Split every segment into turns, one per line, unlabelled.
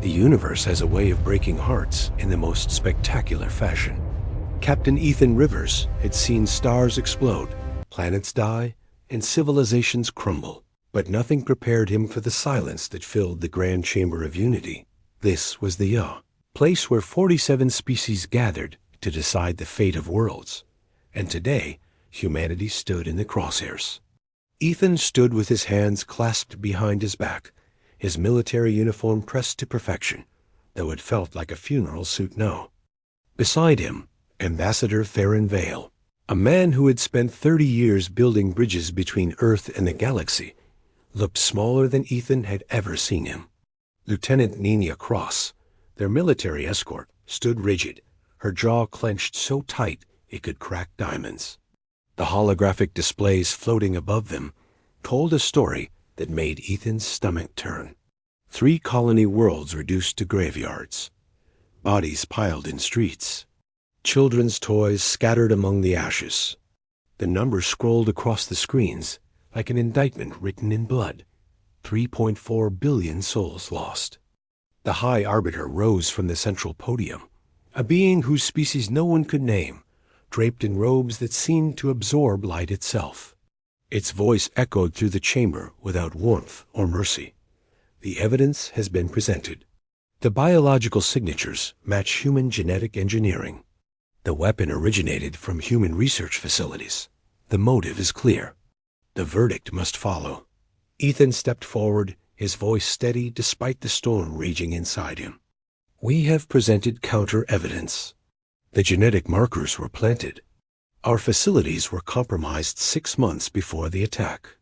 The universe has a way of breaking hearts in the most spectacular fashion. Captain Ethan Rivers had seen stars explode, planets die, and civilizations crumble. But nothing prepared him for the silence that filled the Grand Chamber of Unity. This was the place where 47 species gathered to decide the fate of worlds. And today, humanity stood in the crosshairs. Ethan stood with his hands clasped behind his back, his military uniform pressed to perfection, though it felt like a funeral suit now. Beside him, Ambassador Theron Vale, a man who had spent 30 years building bridges between Earth and the galaxy, looked smaller than Ethan had ever seen him. Lieutenant Nina Cross, their military escort, stood rigid, her jaw clenched so tight it could crack diamonds. The holographic displays floating above them told a story that made Ethan's stomach turn. 3 colony worlds reduced to graveyards, bodies piled in streets, children's toys scattered among the ashes. The numbers scrolled across the screens like an indictment written in blood. 3.4 billion souls lost. The High Arbiter rose from the central podium, a being whose species no one could name, draped in robes that seemed to absorb light itself. Its voice echoed through the chamber without warmth or mercy. The evidence has been presented. The biological signatures match human genetic engineering. The weapon originated from human research facilities. The motive is clear. The verdict must follow. Ethan stepped forward, his voice steady despite the storm raging inside him. We have presented counter-evidence. The genetic markers were planted. Our facilities were compromised 6 months before the attack.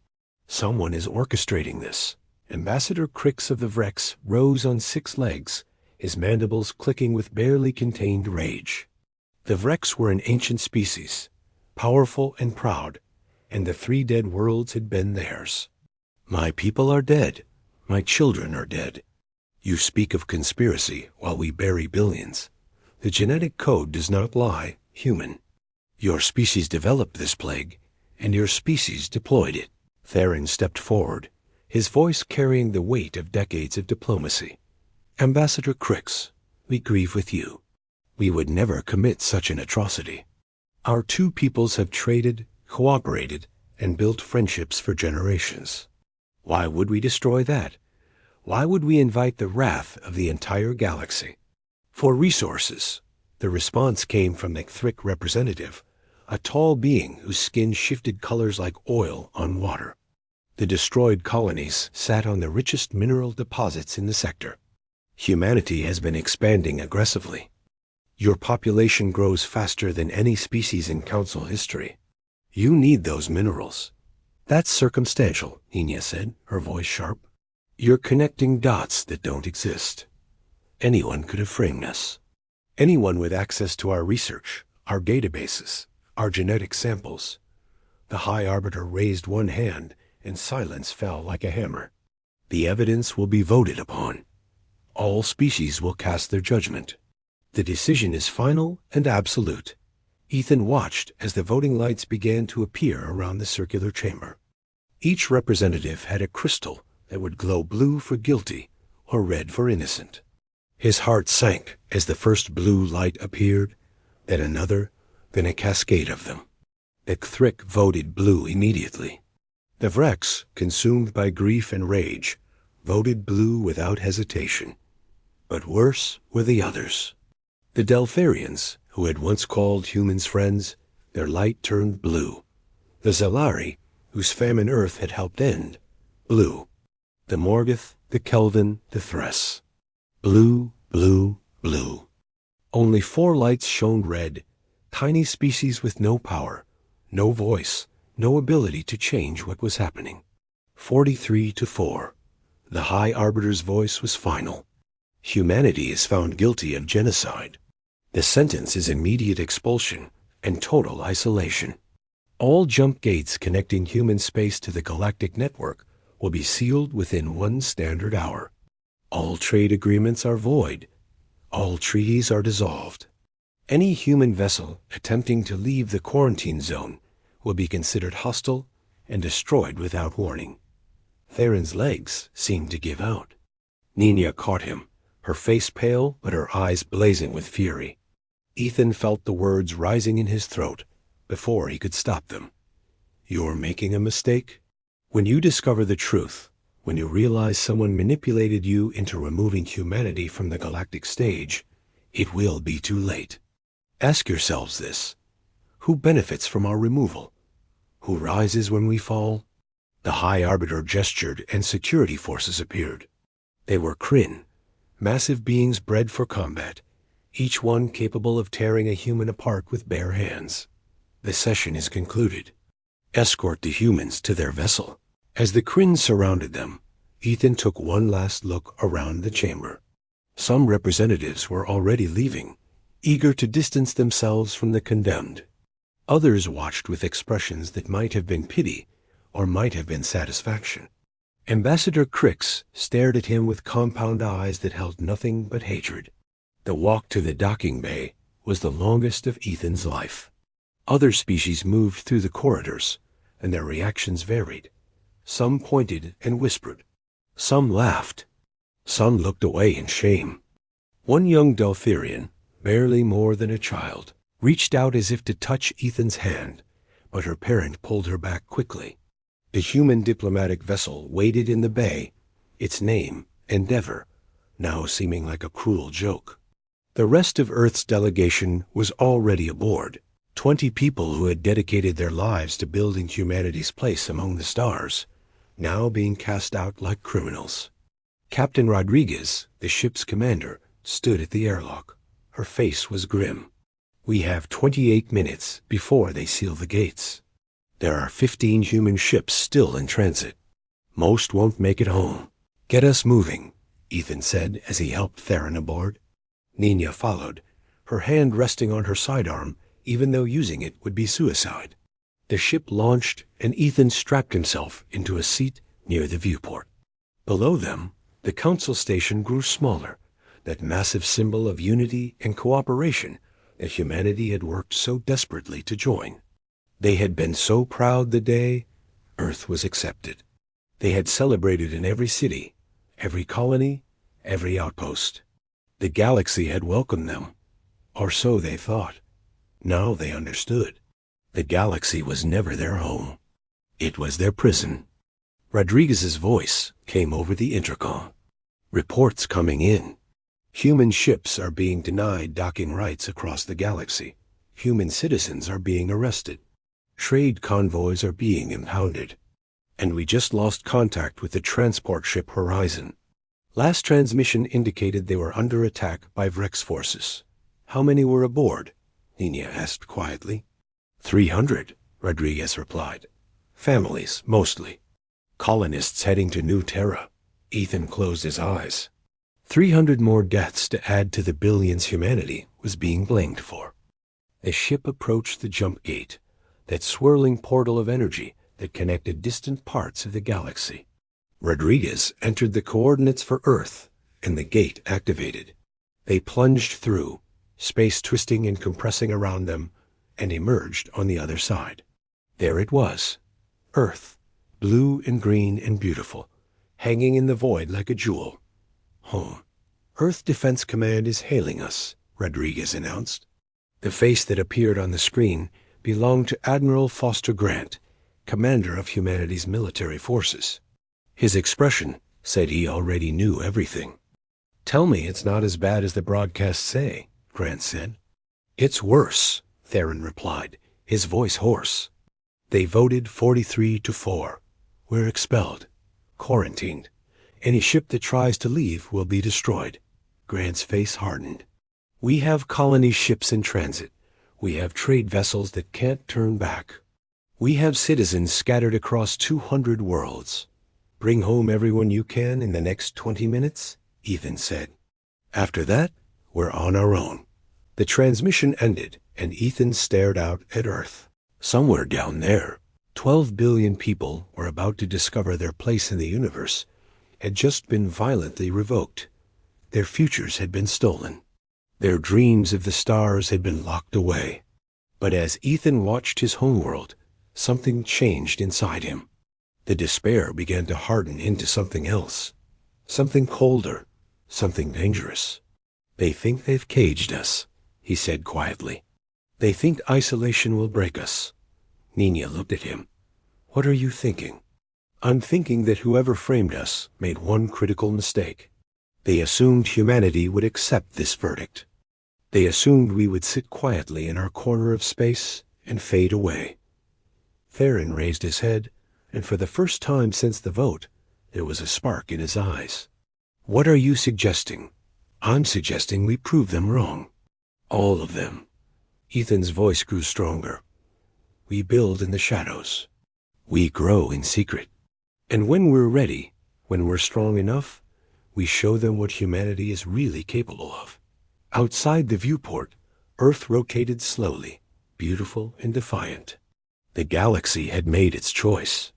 Someone is orchestrating this. Ambassador Crix of the Vrex rose on 6 legs, his mandibles clicking with barely contained rage. The Vrex were an ancient species, powerful and proud, and the 3 dead worlds had been theirs. My people are dead. My children are dead. You speak of conspiracy while we bury billions. The genetic code does not lie, human. Your species developed this plague, and your species deployed it. Theron stepped forward, his voice carrying the weight of decades of diplomacy. Ambassador Crix, we grieve with you. We would never commit such an atrocity. Our 2 peoples have traded, cooperated, and built friendships for generations. Why would we destroy that? Why would we invite the wrath of the entire galaxy? For resources. The response came from the Thrick representative, a tall being whose skin shifted colors like oil on water. The destroyed colonies sat on the richest mineral deposits in the sector. Humanity has been expanding aggressively. Your population grows faster than any species in Council history. You need those minerals. That's circumstantial, Nina said, her voice sharp. You're connecting dots that don't exist. Anyone could have framed us. Anyone with access to our research, our databases, our genetic samples. The High Arbiter raised one hand, and silence fell like a hammer. The evidence will be voted upon. All species will cast their judgment. The decision is final and absolute. Ethan watched as the voting lights began to appear around the circular chamber. Each representative had a crystal that would glow blue for guilty or red for innocent. His heart sank as the first blue light appeared, then another, then a cascade of them. The Thrick voted blue immediately. The Vrex, consumed by grief and rage, voted blue without hesitation. But worse were the others. The Delpharians, who had once called humans friends, their light turned blue. The Zalari, whose famine Earth had helped end, blue. The Morgoth, the Kelvin, the Thress. Blue, blue, blue. Only 4 lights shone red, tiny species with no power, no voice, no ability to change what was happening. 43-4. The High Arbiter's voice was final. Humanity is found guilty of genocide. The sentence is immediate expulsion and total isolation. All jump gates connecting human space to the galactic network will be sealed within 1 standard hour. All trade agreements are void. All treaties are dissolved. Any human vessel attempting to leave the quarantine zone will be considered hostile and destroyed without warning. Theron's legs seemed to give out. Nina caught him, her face pale but her eyes blazing with fury. Ethan felt the words rising in his throat before he could stop them. "You're making a mistake? When you discover the truth, when you realize someone manipulated you into removing humanity from the galactic stage, it will be too late. Ask yourselves this. Who benefits from our removal? Who rises when we fall?" The High Arbiter gestured and security forces appeared. They were Kryn, massive beings bred for combat, each one capable of tearing a human apart with bare hands. "The session is concluded. Escort the humans to their vessel." As the Kryn surrounded them, Ethan took one last look around the chamber. Some representatives were already leaving, eager to distance themselves from the condemned. Others watched with expressions that might have been pity or might have been satisfaction. Ambassador Crix stared at him with compound eyes that held nothing but hatred. The walk to the docking bay was the longest of Ethan's life. Other species moved through the corridors, and their reactions varied. Some pointed and whispered. Some laughed. Some looked away in shame. One young Delphirian, barely more than a child, reached out as if to touch Ethan's hand, but her parent pulled her back quickly. The human diplomatic vessel waited in the bay, its name, Endeavor, now seeming like a cruel joke. The rest of Earth's delegation was already aboard, 20 people who had dedicated their lives to building humanity's place among the stars, now being cast out like criminals. Captain Rodriguez, the ship's commander, stood at the airlock. Her face was grim. "We have 28 minutes before they seal the gates. There are 15 human ships still in transit. Most won't make it home. Get us moving," Ethan said as he helped Theron aboard. Nina followed, her hand resting on her sidearm, even though using it would be suicide. The ship launched, and Ethan strapped himself into a seat near the viewport. Below them, the council station grew smaller, that massive symbol of unity and cooperation that humanity had worked so desperately to join. They had been so proud the day Earth was accepted. They had celebrated in every city, every colony, every outpost. The galaxy had welcomed them, or so they thought. Now they understood. The galaxy was never their home. It was their prison. Rodriguez's voice came over the intercom. "Reports coming in. Human ships are being denied docking rights across the galaxy. Human citizens are being arrested. Trade convoys are being impounded. And we just lost contact with the transport ship Horizon. Last transmission indicated they were under attack by Vrex forces." "How many were aboard?" Nina asked quietly. 300, Rodriguez replied. "Families, mostly. Colonists heading to New Terra." Ethan closed his eyes. 300 more deaths to add to the billions humanity was being blamed for. The ship approached the jump gate, that swirling portal of energy that connected distant parts of the galaxy. Rodriguez entered the coordinates for Earth, and the gate activated. They plunged through, space twisting and compressing around them, and emerged on the other side. There it was, Earth, blue and green and beautiful, hanging in the void like a jewel. "Home. Earth Defense Command is hailing us," Rodriguez announced. The face that appeared on the screen belonged to Admiral Foster Grant, commander of humanity's military forces. His expression said he already knew everything. "Tell me it's not as bad as the broadcasts say," Grant said. "It's worse," Theron replied, his voice hoarse. "They voted 43-4. We're expelled, quarantined. Any ship that tries to leave will be destroyed." Grant's face hardened. "We have colony ships in transit. We have trade vessels that can't turn back. We have citizens scattered across 200 worlds. Bring home everyone you can in the next 20 minutes, Ethan said. After that, we're on our own." The transmission ended, and Ethan stared out at Earth. Somewhere down there, 12 billion people were about to discover their place in the universe, had just been violently revoked. Their futures had been stolen. Their dreams of the stars had been locked away. But as Ethan watched his homeworld, something changed inside him. The despair began to harden into something else, something colder, Something dangerous. They think they've caged us, he said quietly. They think isolation will break us. Nina looked at him. What are you thinking? I'm thinking that whoever framed us made one critical mistake. They assumed humanity would accept this verdict. They assumed we would sit quietly in our corner of space and fade away. Theron raised his head, and for the first time since the vote, there was a spark in his eyes. What are you suggesting? I'm suggesting we prove them wrong. All of them. Ethan's voice grew stronger. We build in the shadows. We grow in secret. And when we're ready, when we're strong enough, we show them what humanity is really capable of. Outside the viewport, Earth rotated slowly, beautiful and defiant. The galaxy had made its choice.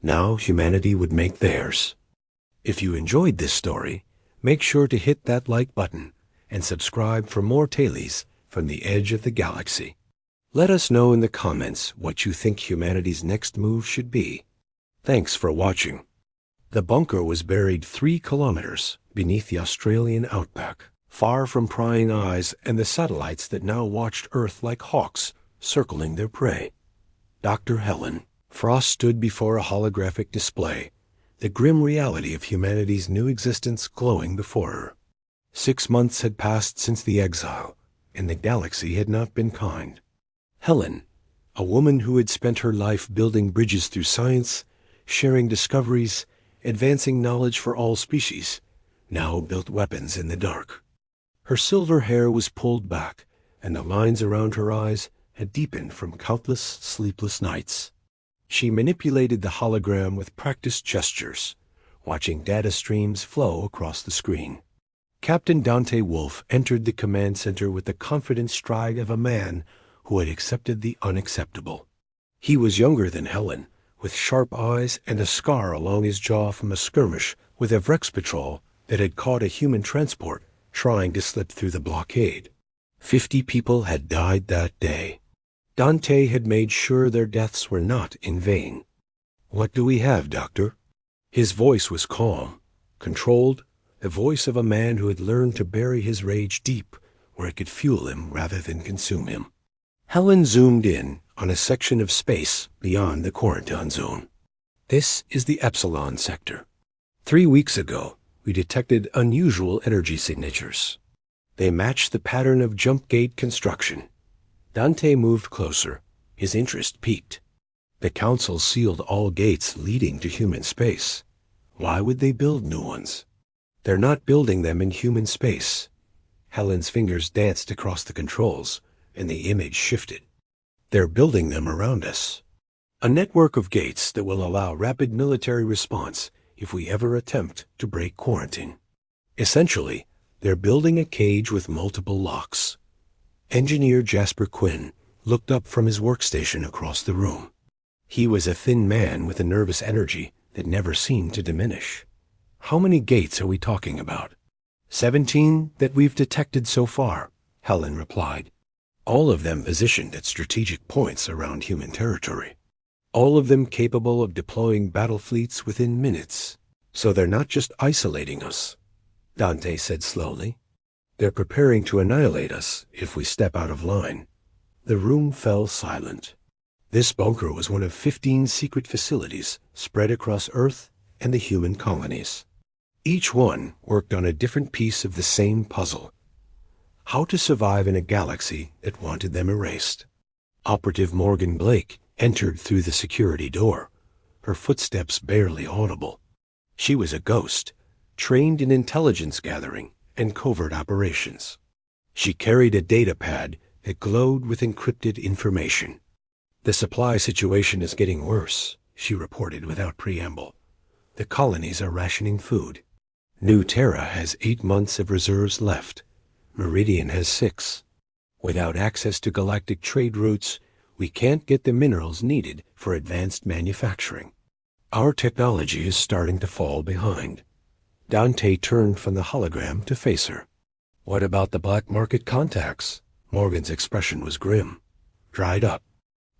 Now humanity would make theirs. If you enjoyed this story, make sure to hit that like button and subscribe for more tailies from the edge of the galaxy. Let us know in the comments what you think humanity's next move should be. Thanks for watching. The bunker was buried 3 kilometers beneath the Australian outback, far from prying eyes and the satellites that now watched Earth like hawks circling their prey. Dr. Helen Frost stood before a holographic display, the grim reality of humanity's new existence glowing before her. 6 months had passed since the exile, and the galaxy had not been kind. Helen, a woman who had spent her life building bridges through science, sharing discoveries, advancing knowledge for all species, now built weapons in the dark. Her silver hair was pulled back, and the lines around her eyes had deepened from countless sleepless nights. She manipulated the hologram with practiced gestures, watching data streams flow across the screen. Captain Dante Wolf entered the command center with the confident stride of a man who had accepted the unacceptable. He was younger than Helen, with sharp eyes and a scar along his jaw from a skirmish with a Vrex patrol that had caught a human transport trying to slip through the blockade. 50 people had died that day. Dante had made sure their deaths were not in vain. What do we have, Doctor? His voice was calm, controlled, the voice of a man who had learned to bury his rage deep where it could fuel him rather than consume him. Helen zoomed in on a section of space beyond the quarantine zone. This is the Epsilon sector. 3 weeks ago, we detected unusual energy signatures. They matched the pattern of jump gate construction. Dante moved closer. His interest piqued. The Council sealed all gates leading to human space. Why would they build new ones? They're not building them in human space. Helen's fingers danced across the controls, and the image shifted. They're building them around us. A network of gates that will allow rapid military response if we ever attempt to break quarantine. Essentially, they're building a cage with multiple locks. Engineer Jasper Quinn looked up from his workstation across the room. He was a thin man with a nervous energy that never seemed to diminish. How many gates are we talking about? 17 that we've detected so far, Helen replied. All of them positioned at strategic points around human territory. All of them capable of deploying battle fleets within minutes. So they're not just isolating us, Dante said slowly. They're preparing to annihilate us if we step out of line. The room fell silent. This bunker was one of 15 secret facilities spread across Earth and the human colonies. Each one worked on a different piece of the same puzzle. How to survive in a galaxy that wanted them erased. Operative Morgan Blake entered through the security door, her footsteps barely audible. She was a ghost, trained in intelligence gathering and covert operations. She carried a data pad that glowed with encrypted information. The supply situation is getting worse, she reported without preamble. The colonies are rationing food. New Terra has 8 months of reserves left. Meridian has 6. Without access to galactic trade routes, we can't get the minerals needed for advanced manufacturing. Our technology is starting to fall behind. Dante turned from the hologram to face her. What about the black market contacts? Morgan's expression was grim, dried up.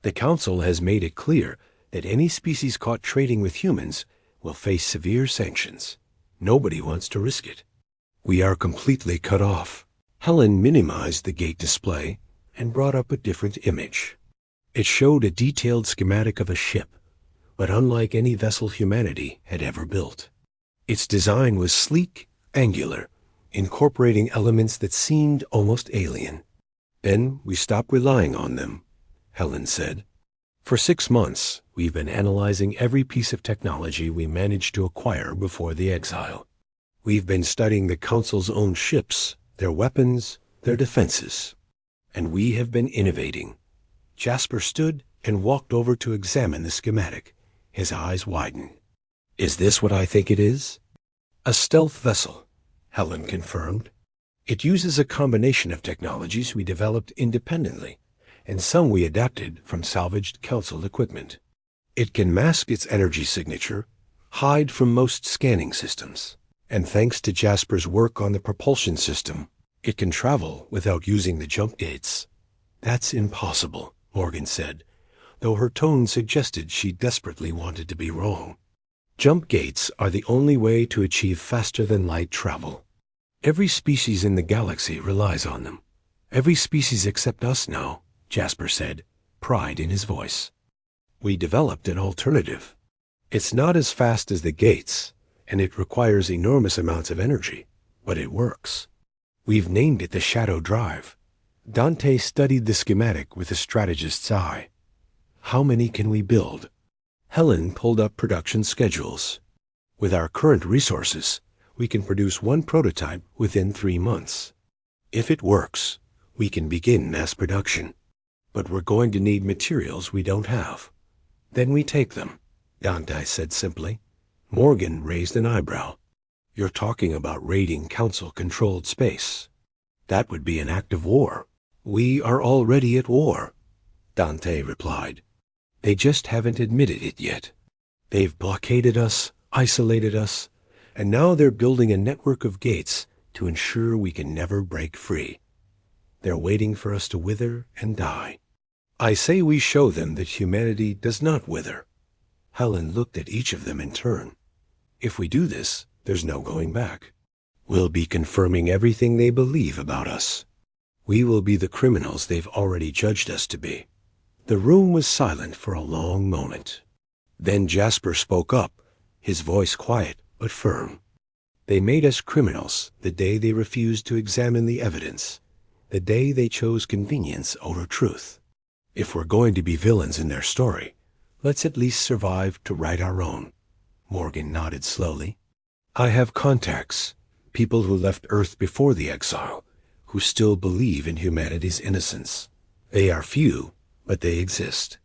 The Council has made it clear that any species caught trading with humans will face severe sanctions. Nobody wants to risk it. We are completely cut off. Helen minimized the gate display and brought up a different image. It showed a detailed schematic of a ship, but unlike any vessel humanity had ever built. Its design was sleek, angular, incorporating elements that seemed almost alien. Then we stopped relying on them, Helen said. For 6 months, we've been analyzing every piece of technology we managed to acquire before the exile. We've been studying the Council's own ships, their weapons, their defenses. And we have been innovating. Jasper stood and walked over to examine the schematic. His eyes widened. Is this what I think it is? A stealth vessel, Helen confirmed. It uses a combination of technologies we developed independently, and some we adapted from salvaged Council equipment. It can mask its energy signature, hide from most scanning systems, and thanks to Jasper's work on the propulsion system, it can travel without using the jump gates. That's impossible, Morgan said, though her tone suggested she desperately wanted to be wrong. Jump gates are the only way to achieve faster-than-light travel. Every species in the galaxy relies on them. Every species except us now, Jasper said, pride in his voice. We developed an alternative. It's not as fast as the gates, and it requires enormous amounts of energy, but it works. We've named it the Shadow Drive. Dante studied the schematic with a strategist's eye. How many can we build? Helen pulled up production schedules. With our current resources, we can produce 1 prototype within 3 months. If it works, we can begin mass production. But we're going to need materials we don't have. Then we take them, Dante said simply. Morgan raised an eyebrow. You're talking about raiding Council-controlled space. That would be an act of war. We are already at war, Dante replied. They just haven't admitted it yet. They've blockaded us, isolated us, and now they're building a network of gates to ensure we can never break free. They're waiting for us to wither and die. I say we show them that humanity does not wither. Helen looked at each of them in turn. If we do this, there's no going back. We'll be confirming everything they believe about us. We will be the criminals they've already judged us to be. The room was silent for a long moment. Then Jasper spoke up, his voice quiet but firm. They made us criminals the day they refused to examine the evidence, the day they chose convenience over truth. If we're going to be villains in their story, let's at least survive to write our own. Morgan nodded slowly. I have contacts, people who left Earth before the exile, who still believe in humanity's innocence. They are few, but they exist.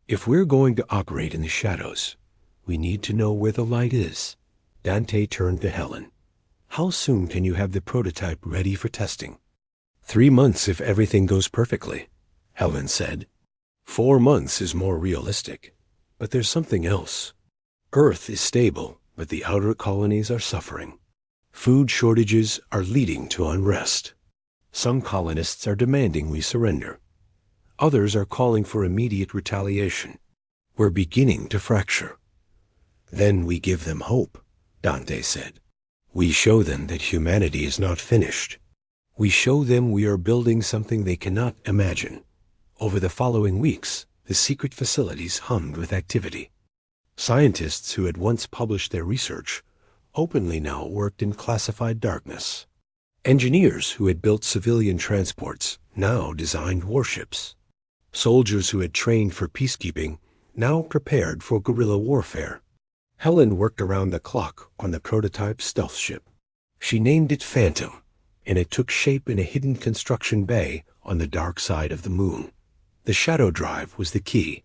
If we're going to operate in the shadows, we need to know where the light is. Dante turned to Helen. How soon can you have the prototype ready for testing? 3 months if everything goes perfectly, Helen said. 4 months is more realistic. But there's something else. Earth is stable, but the outer colonies are suffering. Food shortages are leading to unrest. Some colonists are demanding we surrender. Others are calling for immediate retaliation. We're beginning to fracture. Then we give them hope, Dante said. We show them that humanity is not finished. We show them we are building something they cannot imagine. Over the following weeks, the secret facilities hummed with activity. Scientists who had once published their research openly now worked in classified darkness. Engineers who had built civilian transports now designed warships. Soldiers who had trained for peacekeeping now prepared for guerrilla warfare. Helen worked around the clock on the prototype stealth ship. She named it Phantom, and it took shape in a hidden construction bay on the dark side of the moon. The Shadow Drive was the key,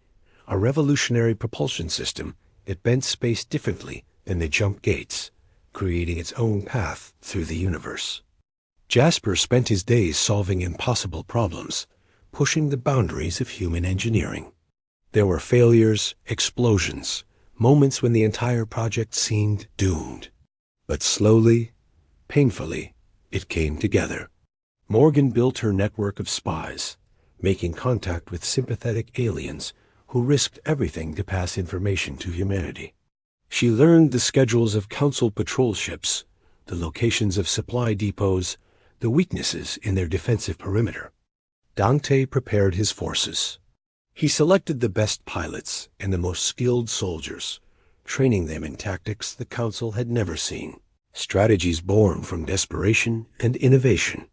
a revolutionary propulsion system that bent space differently than the jump gates, creating its own path through the universe. Jasper spent his days solving impossible problems, pushing the boundaries of human engineering. There were failures, explosions, moments when the entire project seemed doomed. But slowly, painfully, it came together. Morgan built her network of spies, making contact with sympathetic aliens who risked everything to pass information to humanity. She learned the schedules of Council patrol ships, the locations of supply depots, the weaknesses in their defensive perimeter. Dante prepared his forces. He selected the best pilots and the most skilled soldiers, training them in tactics the Council had never seen, strategies born from desperation and innovation.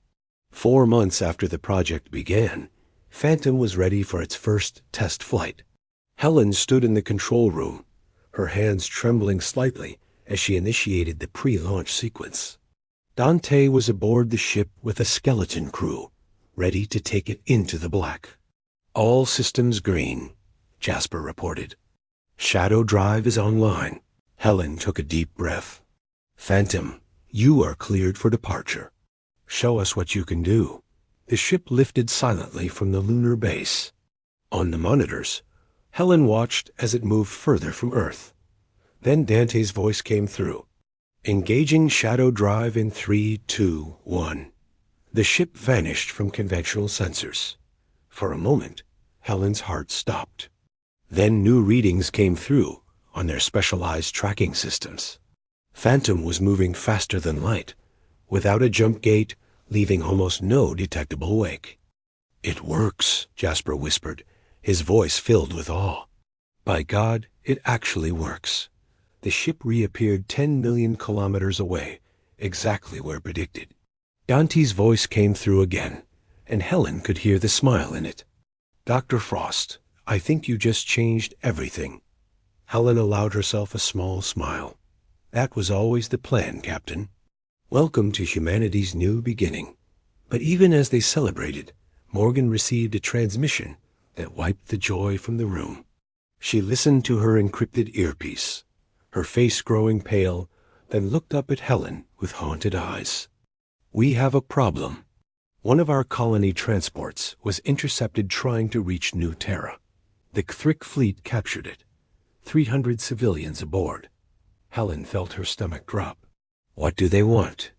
4 months after the project began, Phantom was ready for its first test flight. Helen stood in the control room, her hands trembling slightly as she initiated the pre-launch sequence. Dante was aboard the ship with a skeleton crew, ready to take it into the black. "All systems green," Jasper reported. "Shadow drive is online." Helen took a deep breath. "Phantom, you are cleared for departure. Show us what you can do." The ship lifted silently from the lunar base. On the monitors, Helen watched as it moved further from Earth. Then Dante's voice came through. "Engaging shadow drive in 3, 2, 1. The ship vanished from conventional sensors. For a moment, Helen's heart stopped. Then new readings came through on their specialized tracking systems. Phantom was moving faster than light, without a jump gate, leaving almost no detectable wake. "It works," Jasper whispered, his voice filled with awe. "By God, it actually works." The ship reappeared 10 million kilometers away, exactly where predicted. Dante's voice came through again, and Helen could hear the smile in it. "Dr. Frost, I think you just changed everything." Helen allowed herself a small smile. "That was always the plan, Captain. Welcome to humanity's new beginning." But even as they celebrated, Morgan received a transmission that wiped the joy from the room. She listened to her encrypted earpiece, her face growing pale, then looked up at Helen with haunted eyes. "We have a problem. One of our colony transports was intercepted trying to reach New Terra. The Cthric fleet captured it. 300 civilians aboard." Helen felt her stomach drop. "What do they want?"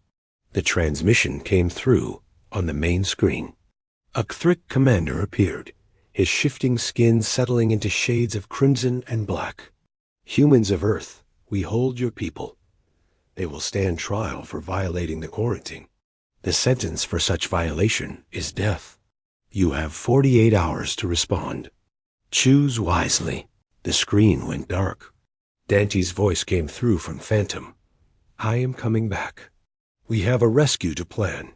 The transmission came through on the main screen. A Cthric commander appeared, his shifting skin settling into shades of crimson and black. "Humans of Earth, we hold your people. They will stand trial for violating the quarantine. The sentence for such violation is death. You have 48 hours to respond. Choose wisely." The screen went dark. Dante's voice came through from Phantom. "I am coming back. We have a rescue to plan."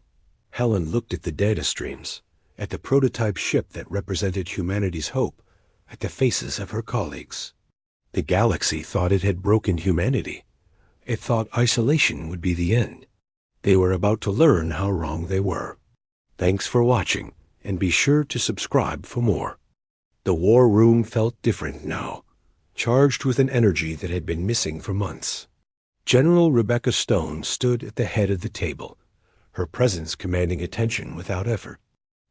Helen looked at the data streams, at the prototype ship that represented humanity's hope, at the faces of her colleagues. The galaxy thought it had broken humanity. It thought isolation would be the end. They were about to learn how wrong they were. Thanks for watching, and be sure to subscribe for more. The war room felt different now, charged with an energy that had been missing for months. General Rebecca Stone stood at the head of the table, her presence commanding attention without effort.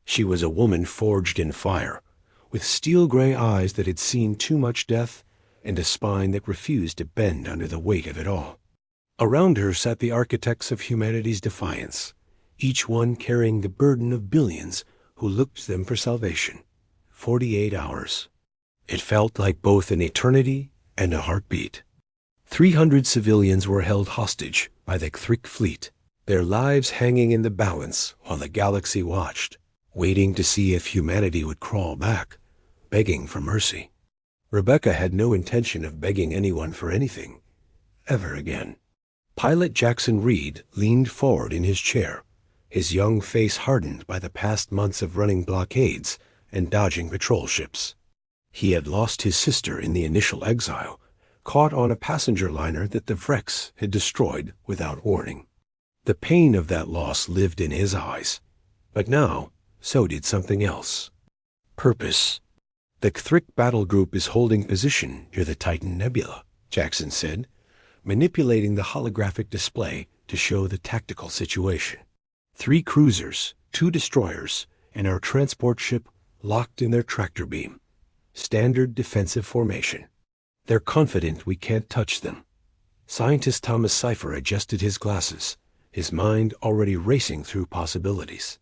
She was a woman forged in fire, with steel-gray eyes that had seen too much death and a spine that refused to bend under the weight of it all. Around her sat the architects of humanity's defiance, each one carrying the burden of billions who looked to them for salvation. 48 hours. It felt like both an eternity and a heartbeat. 300 civilians were held hostage by the Cthric fleet, their lives hanging in the balance while the galaxy watched, waiting to see if humanity would crawl back, begging for mercy. Rebecca had no intention of begging anyone for anything, ever again. Pilot Jackson Reed leaned forward in his chair, his young face hardened by the past months of running blockades and dodging patrol ships. He had lost his sister in the initial exile, caught on a passenger liner that the Vrex had destroyed without warning. The pain of that loss lived in his eyes, but now so did something else. Purpose. "The Cthric battle group is holding position near the Titan Nebula," Jackson said, manipulating the holographic display to show the tactical situation. 3 cruisers, 2 destroyers, and our transport ship locked in their tractor beam. Standard defensive formation. They're confident we can't touch them. Scientist Thomas Cipher adjusted his glasses, his mind already racing through possibilities.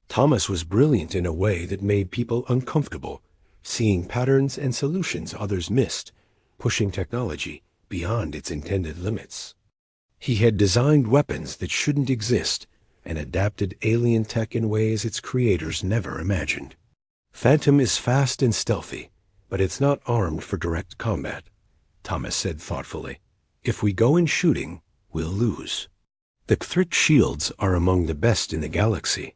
Thomas was brilliant in a way that made people uncomfortable, seeing patterns and solutions others missed, pushing technology beyond its intended limits. He had designed weapons that shouldn't exist and adapted alien tech in ways its creators never imagined. Phantom is fast and stealthy, but it's not armed for direct combat, Thomas said thoughtfully. If we go in shooting, we'll lose. The covert shields are among the best in the galaxy.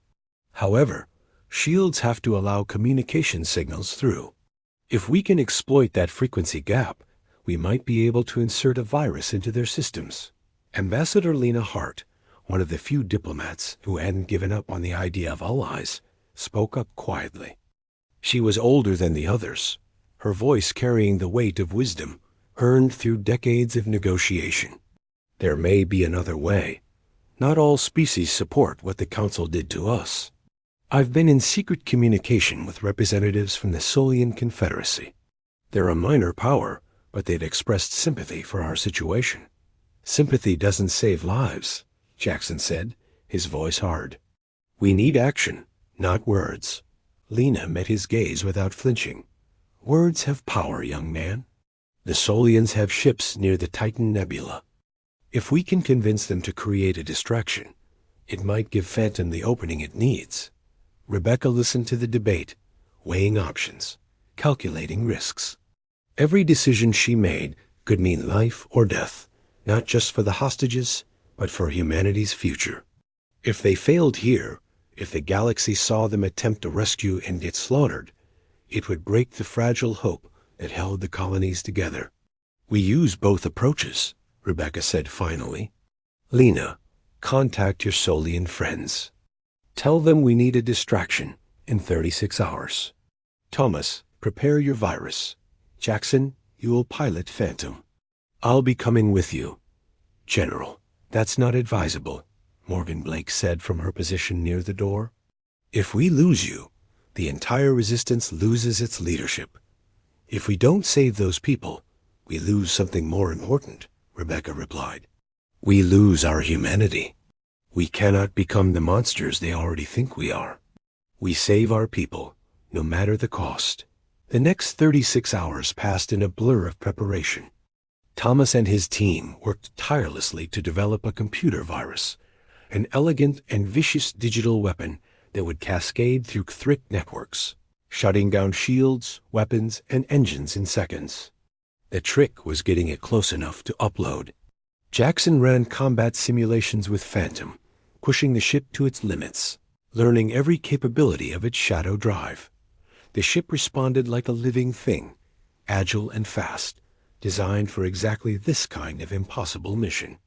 However, shields have to allow communication signals through. If we can exploit that frequency gap, we might be able to insert a virus into their systems. Ambassador Lena Hart, one of the few diplomats who hadn't given up on the idea of allies, spoke up quietly. She was older than the others, her voice carrying the weight of wisdom earned through decades of negotiation. There may be another way. Not all species support what the Council did to us. I've been in secret communication with representatives from the Solian Confederacy. They're a minor power, but they've expressed sympathy for our situation. Sympathy doesn't save lives, Jackson said, his voice hard. We need action, not words. Lena met his gaze without flinching. Words have power, young man. The Solians have ships near the Titan Nebula. If we can convince them to create a distraction, it might give Phantom the opening it needs. Rebecca listened to the debate, weighing options, calculating risks. Every decision she made could mean life or death, not just for the hostages, but for humanity's future. If they failed here, if the galaxy saw them attempt to rescue and get slaughtered, it would break the fragile hope that held the colonies together. We use both approaches, Rebecca said finally. Lena, contact your Solian friends. Tell them we need a distraction in 36 hours. Thomas, prepare your virus. Jackson, you will pilot Phantom. I'll be coming with you. General, that's not advisable, Morgan Blake said from her position near the door. If we lose you, the entire resistance loses its leadership. If we don't save those people, we lose something more important, Rebecca replied. We lose our humanity. We cannot become the monsters they already think we are. We save our people, no matter the cost. The next 36 hours passed in a blur of preparation. Thomas and his team worked tirelessly to develop a computer virus, an elegant and vicious digital weapon that would cascade through covert networks, shutting down shields, weapons, and engines in seconds. The trick was getting it close enough to upload. Jackson ran combat simulations with Phantom, pushing the ship to its limits, learning every capability of its shadow drive. The ship responded like a living thing, agile and fast, designed for exactly this kind of impossible mission.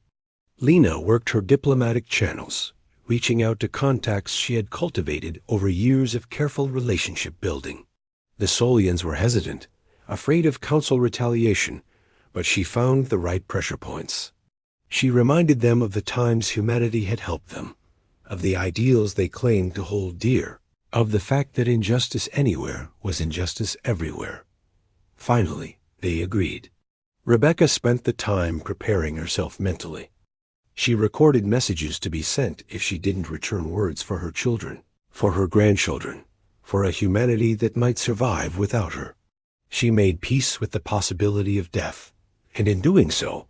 Lena worked her diplomatic channels, reaching out to contacts she had cultivated over years of careful relationship building. The Solians were hesitant, afraid of Council retaliation, but she found the right pressure points. She reminded them of the times humanity had helped them, of the ideals they claimed to hold dear, of the fact that injustice anywhere was injustice everywhere. Finally, they agreed. Rebecca spent the time preparing herself mentally. She recorded messages to be sent if she didn't return words for her children, for her grandchildren, for a humanity that might survive without her. She made peace with the possibility of death, and in doing so,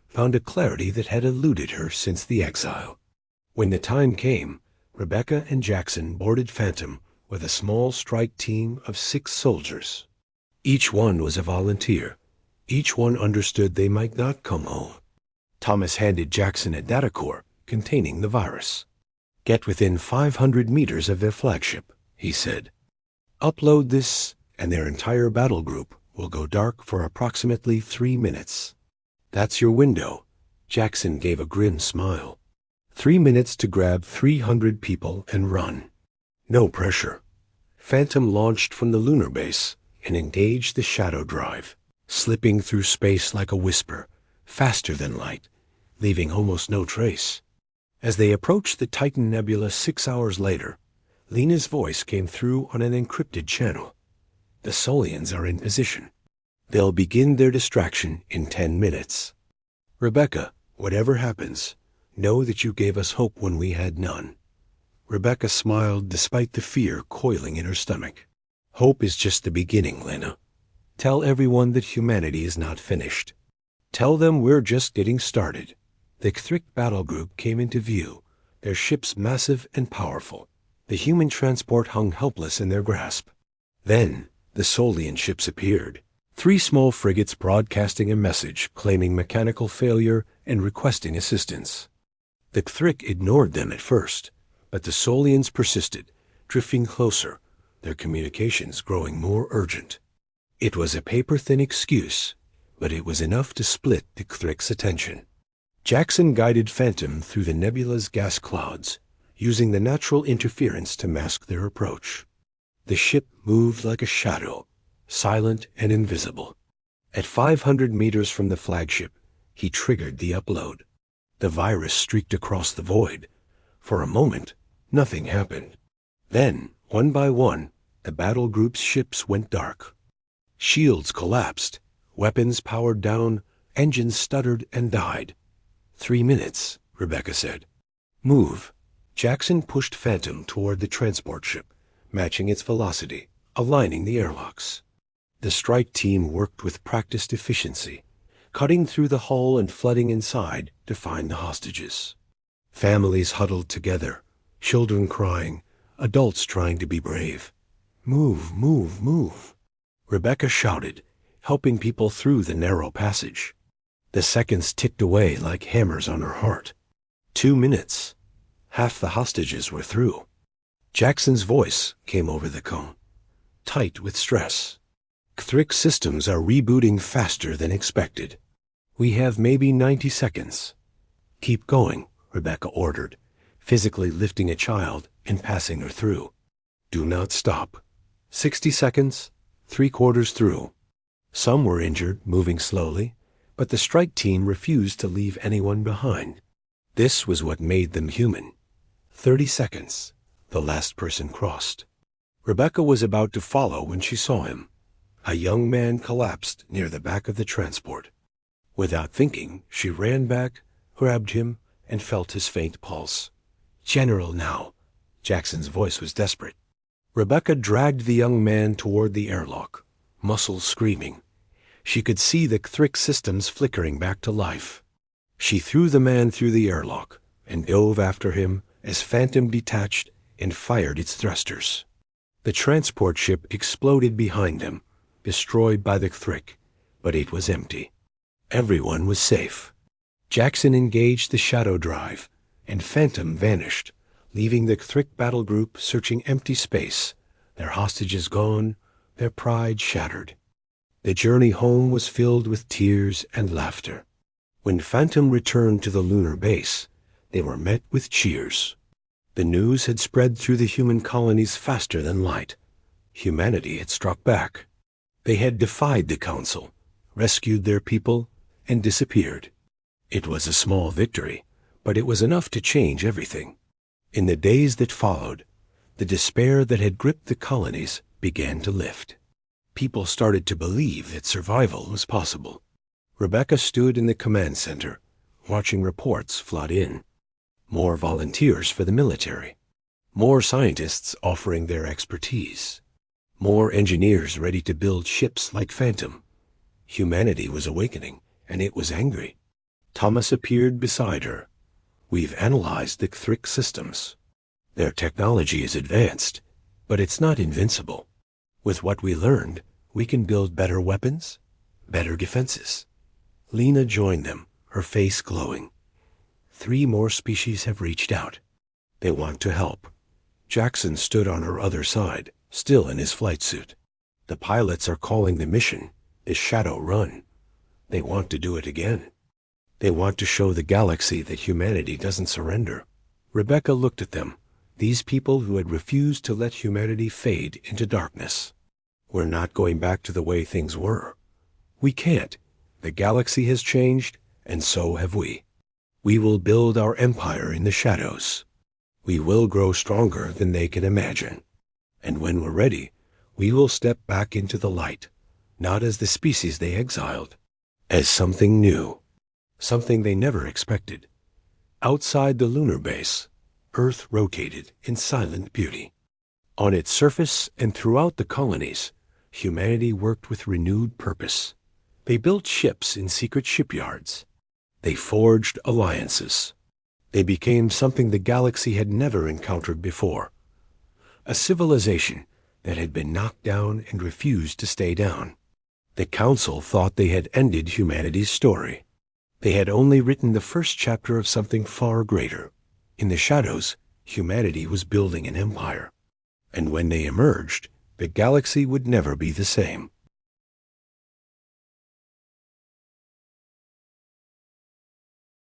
found a clarity that had eluded her since the exile. When the time came, Rebecca and Jackson boarded Phantom with a small strike team of 6 soldiers. Each one was a volunteer. Each one understood they might not come home. Thomas handed Jackson a data core containing the virus. Get within 500 meters of their flagship, he said. Upload this, and their entire battle group will go dark for approximately 3 minutes. That's your window. Jackson gave a grim smile. 3 minutes to grab 300 people and run. No pressure. Phantom launched from the lunar base and engaged the shadow drive, slipping through space like a whisper, faster than light, leaving almost no trace. As they approached the Titan Nebula 6 hours later, Lena's voice came through on an encrypted channel. The Solians are in position. They'll begin their distraction in 10 minutes. Rebecca, whatever happens, know that you gave us hope when we had none. Rebecca smiled despite the fear coiling in her stomach. Hope is just the beginning, Lena. Tell everyone that humanity is not finished. Tell them we're just getting started. The Cthulhu battle group came into view, their ships massive and powerful. The human transport hung helpless in their grasp. Then, the Solian ships appeared. 3 small frigates broadcasting a message claiming mechanical failure and requesting assistance. The Cthulhu ignored them at first, but the Solians persisted, drifting closer, their communications growing more urgent. It was a paper-thin excuse, but it was enough to split the Cthulhu's attention. Jackson guided Phantom through the nebula's gas clouds, using the natural interference to mask their approach. The ship moved like a shadow, silent and invisible. At 500 meters from the flagship, he triggered the upload. The virus streaked across the void. For a moment, nothing happened. Then, one by one, the battle group's ships went dark. Shields collapsed, weapons powered down, engines stuttered and died. 3 minutes, Rebecca said. Move. Jackson pushed Phantom toward the transport ship, matching its velocity, aligning the airlocks. The strike team worked with practiced efficiency, cutting through the hull and flooding inside to find the hostages. Families huddled together, children crying, adults trying to be brave. Move, move, move. Rebecca shouted, helping people through the narrow passage. The seconds ticked away like hammers on her heart. 2 minutes. Half the hostages were through. Jackson's voice came over the cone, tight with stress. Cthulhu systems are rebooting faster than expected. We have maybe 90 seconds. Keep going, Rebecca ordered, physically lifting a child and passing her through. Do not stop. 60 seconds, 3/4 through. Some were injured, moving slowly, but the strike team refused to leave anyone behind. This was what made them human. 30 seconds. The last person crossed. Rebecca was about to follow when she saw him. A young man collapsed near the back of the transport. Without thinking, she ran back, grabbed him, and felt his faint pulse. General now. Jackson's voice was desperate. Rebecca dragged the young man toward the airlock, muscles screaming. She could see the Cthulhu systems flickering back to life. She threw the man through the airlock and dove after him as Phantom detached and fired its thrusters. The transport ship exploded behind them, destroyed by the Cthulhu, but it was empty. Everyone was safe. Jackson engaged the shadow drive, and Phantom vanished, leaving the Cthulhu battle group searching empty space, their hostages gone, their pride shattered. The journey home was filled with tears and laughter. When Phantom returned to the lunar base, they were met with cheers. The news had spread through the human colonies faster than light. Humanity had struck back. They had defied the Council, rescued their people, and disappeared. It was a small victory, but it was enough to change everything. In the days that followed, the despair that had gripped the colonies began to lift. People started to believe that survival was possible. Rebecca stood in the command center, watching reports flood in. More volunteers for the military. More scientists offering their expertise. More engineers ready to build ships like Phantom. Humanity was awakening, and it was angry. Thomas appeared beside her. We've analyzed the Cthulhu systems. Their technology is advanced, but it's not invincible. With what we learned, we can build better weapons, better defenses. Lena joined them, her face glowing. 3 more species have reached out. They want to help. Jackson stood on her other side, still in his flight suit. The pilots are calling the mission the Shadow Run. They want to do it again. They want to show the galaxy that humanity doesn't surrender. Rebecca looked at them, these people who had refused to let humanity fade into darkness. We're not going back to the way things were. We can't. The galaxy has changed, and so have we. We will build our empire in the shadows. We will grow stronger than they can imagine. And when we're ready, we will step back into the light, not as the species they exiled, as something new, something they never expected. Outside the lunar base, Earth rotated in silent beauty. On its surface and throughout the colonies, humanity worked with renewed purpose. They built ships in secret shipyards. They forged alliances. They became something the galaxy had never encountered before. A civilization that had been knocked down and refused to stay down. The Council thought they had ended humanity's story. They had only written the first chapter of something far greater. In the shadows, humanity was building an empire. And when they emerged, the galaxy would never be the same.